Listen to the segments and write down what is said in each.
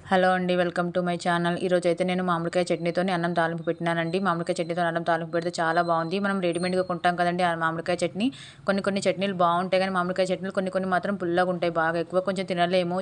Hello అండి, welcome to my channel. ఈరోజైతే నేను మామిడికాయ చట్నీతోని అన్నం తాలింపు పెట్టినానండి. మామిడికాయ చట్నీతో అన్నం తాలింపు పెడితే చాలా బాగుంది. మనం రెడీమేడ్గా కొంటాం కదండి ఆ మామిడికాయ చట్నీ. కొన్ని చట్నీలు బాగుంటాయి, కానీ మామిడికాయ చట్నీలు కొన్ని మాత్రం పుల్లగా ఉంటాయి. బాగా ఎక్కువ కొంచెం తినలేము.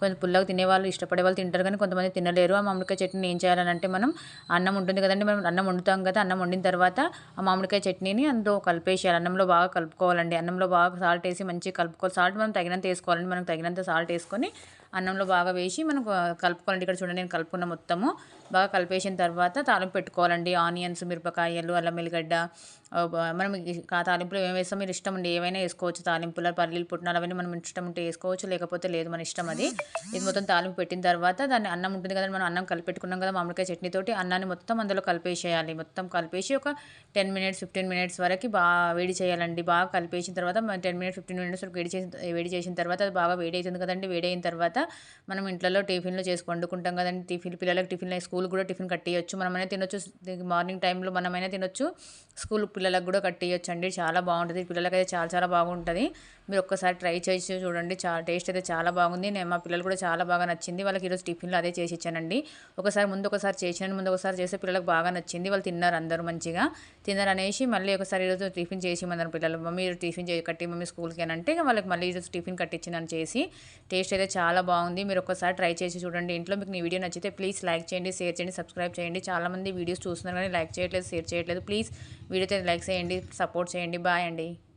కొంచెం పుల్లగా తినేవాళ్ళు ఇష్టపడే వాళ్ళు తింటారు, కానీ కొంతమంది తినలేరు. ఆ మామిడికాయ చట్నీ ఏం చేయాలంటే, మనం అన్నం ఉంటుంది కదండి, మనం అన్నం వండుతాం కదా, అన్నం వండిన తర్వాత ఆ మామిడికాయ చట్నీని అందులో కలిపేసేయాలి. అన్నంలో బాగా కలుపుకోవాలండి. అన్నంలో బాగా సాల్ట్ వేసి మంచిగా కలుపుకోవాలి. సాల్ట్ మనం తగినంత వేసుకోవాలండి. మనం తగినంత సాల్ట్ వేసుకొని అన్నంలో బాగా వేసి మనం కలుపుకోవాలండి. ఇక్కడ చూడండి, నేను కలుపుకున్న మొత్తము బాగా కలిపేసిన తర్వాత తాలింపు పెట్టుకోవాలండి. ఆనియన్స్, మిరపకాయలు, అల్లం వెల్లిగడ్డ, మనం ఆ తాలింపులో ఏం వేస్తాం, మీరు ఇష్టం అండి, ఏవైనా వేసుకోవచ్చు. తాలింపులో పల్లీలు, పుట్నాలు అవన్నీ మనం ఇష్టం ఉంటే వేసుకోవచ్చు, లేకపోతే లేదు, మన ఇష్టం అది. ఇది మొత్తం తాలింపు పెట్టిన తర్వాత దాన్ని అన్నం ఉంటుంది కదా, మనం అన్నం కలిపి పెట్టుకున్నాం కదా మామిడికాయ చట్నీతోటి, అన్నాన్ని మొత్తం అందులో కలిపేసేయాలి. మొత్తం కలిపేసి ఒక 10 మినిట్స్ 15 మినిట్స్ వరకు బాగా వేడి చేయాలండి. బాగా కలిపేసిన తర్వాత 10 మినిట్స్ 15 మినిట్స్ వరకు వేడి చేసిన తర్వాత అది బాగా వేడి అవుతుంది కదండి. వేడి అయిన తర్వాత మనం ఇంట్లో టిఫిన్లు చేసి వండుకుంటాం కదండి. పిల్లలకు టిఫిన్, స్కూల్ కూడా టిఫిన్ కట్టియచ్చు. మనమైనా తినొచ్చు, మార్నింగ్ టైంలో మనమైనా తినొచ్చు, స్కూల్ పిల్లలకు కూడా కట్టియచ్చు అండి. చాలా బాగుంటుంది, పిల్లలకైతే చాలా బాగుంటుంది. మీరు ఒక్కసారి ట్రై చేసి చూడండి. టేస్ట్ అయితే చాలా బాగుంది. మా పిల్లలు కూడా చాలా బాగా నచ్చింది. వాళ్ళకి ఈరోజు టిఫిన్లో అదే చేసి ఇచ్చానండి. ఒకసారి చేసాను, ముందు ఒకసారి చేస్తే పిల్లలకు బాగా నచ్చింది. వాళ్ళు తిన్నారు, అందరూ మంచిగా తిన్నారు అనేసి మళ్ళీ ఒకసారి ఈరోజు టిఫిన్ చేసి ఇమ్మన్నారు పిల్లలు. మమ్మీ టిఫిన్ కట్టి మమ్మీ స్కూల్కి అని అంటే, వాళ్ళకి మళ్ళీ ఈరోజు టిఫిన్ కట్టించినాను చేసి. టేస్ట్ అయితే చాలా బాగుంది. మీరు ఒక్కసారి ట్రై చేసి చూడండి ఇంట్లో. మీకు నీ వీడియో నచ్చితే ప్లీజ్ లైక్ చేయండి, షేర్ చేయండి, సబ్స్క్రైబ్ చేయండి. చాలామంది వీడియోస్ చూస్తున్నారు కానీ లైక్ చేయట్లేదు, షేర్ చేయట్లేదు. ప్లీజ్ వీడియో అయితే లైక్ చేయండి, సపోర్ట్ చేయండి. బాయ్ అండి.